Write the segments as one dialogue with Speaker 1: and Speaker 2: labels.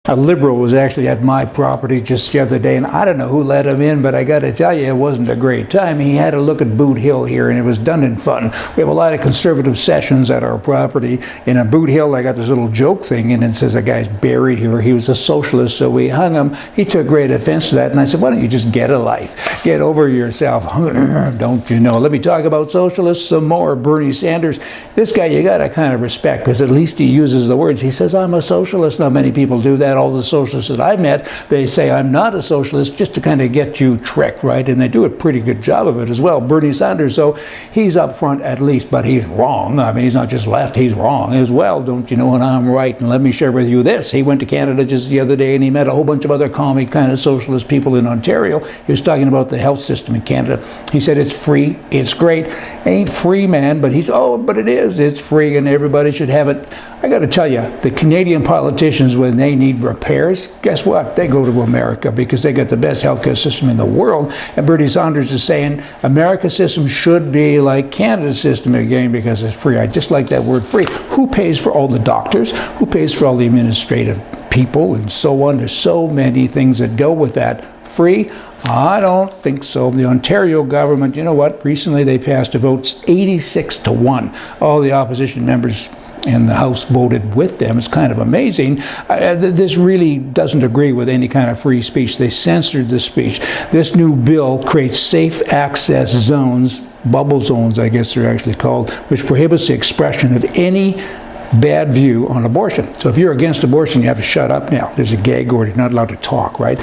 Speaker 1: A liberal was actually at my property just the other day, and I don't know who let him in, but I got to tell you, it wasn't a great time. He had a look at Boot Hill here, and it was done in fun. We have a lot of conservative sessions at our property. And on Boot Hill, I got this little joke thing, and it says a guy's buried here. He was a socialist, so we hung him. He took great offense to that, and I said, why don't you just get a life? Get over yourself. Don't you know? Let me talk about socialists some more. Bernie Sanders, this guy you got to kind of respect, because at least he uses the words. He says, I'm a socialist. Not many people do that. All the socialists that I met, they say I'm not a socialist, just to kind of get you tricked, right? And they do a pretty good job of it as well. Bernie Sanders, so he's up front at least, but he's wrong. I mean, he's not just left, he's wrong as well, don't you know? And I'm right. And let me share with you this. He went to Canada just the other day, and he met a whole bunch of other commie kind of socialist people in Ontario. He was talking about the health system in Canada. He said it's free, it's great. Ain't free, man, but but it is. It's free, and everybody should have it. I got to tell you, the Canadian politicians, when they need repairs, guess what? They go to America, because they got the best healthcare system in the world. And Bernie Sanders is saying America's system should be like Canada's system again, because it's free. I just like that word, free. Who pays for all the doctors? Who pays for all the administrative people and so on? There's so many things that go with that. Free? I don't think so. The Ontario government, you know what? Recently they passed a vote 86-1. All the opposition members in the House voted with them. It's kind of amazing. This really doesn't agree with any kind of free speech. They censored the speech. This new bill creates safe access zones, bubble zones I guess they're actually called, which prohibits the expression of any bad view on abortion. So if you're against abortion, you have to shut up now. There's a gag order. You're not allowed to talk, right?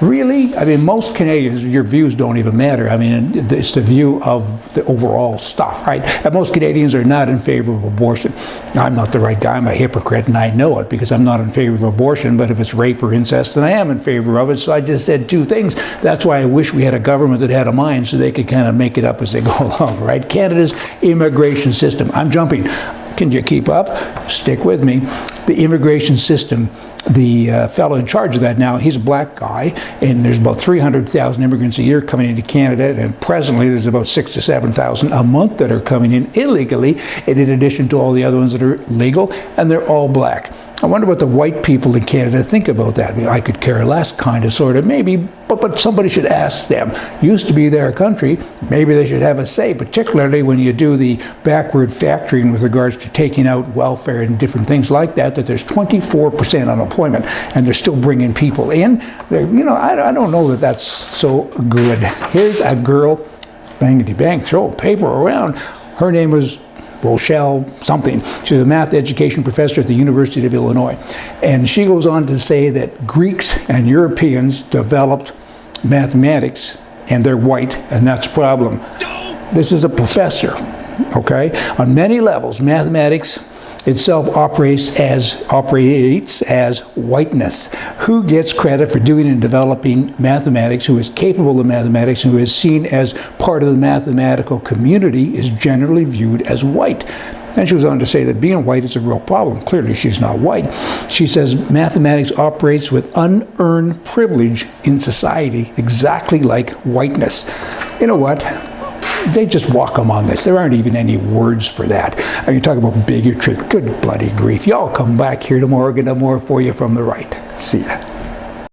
Speaker 1: Really? I mean, most Canadians, your views don't even matter. I mean, it's the view of the overall stuff, right? And most Canadians are not in favor of abortion. I'm not the right guy. I'm a hypocrite, and I know it, because I'm not in favor of abortion. But if it's rape or incest, then I am in favor of it. So I just said two things. That's why I wish we had a government that had a mind, so they could kind of make it up as they go along, right? Canada's immigration system. I'm jumping. Can you keep up? Stick with me. The immigration system, the fellow in charge of that now, he's a black guy, and there's about 300,000 immigrants a year coming into Canada, and presently there's about 6,000 to 7,000 a month that are coming in illegally, and in addition to all the other ones that are legal, and they're all black. I wonder what the white people in Canada think about that. I mean, I could care less, kind of, sort of, maybe, but somebody should ask them. Used to be their country, maybe they should have a say, particularly when you do the backward factoring with regards to taking out welfare and different things like that, that there's 24% unemployment, and they're still bringing people in. You know, I don't know that that's so good. Here's a girl, bangity bang, throw paper around. Her name was Rochelle something. She's a math education professor at the University of Illinois. And she goes on to say that Greeks and Europeans developed mathematics, and they're white, and that's a problem. This is a professor, okay? On many levels, mathematics itself operates as whiteness. Who gets credit for doing and developing mathematics, who is capable of mathematics, who is seen as part of the mathematical community, is generally viewed as white. And she goes on to say that being white is a real problem. Clearly she's not white. She says mathematics operates with unearned privilege in society, exactly like whiteness. You know what? They just walk among us. There aren't even any words for that. I mean, talk about bigotry. Good bloody grief. Y'all come back here tomorrow, get more for you from the right. See ya.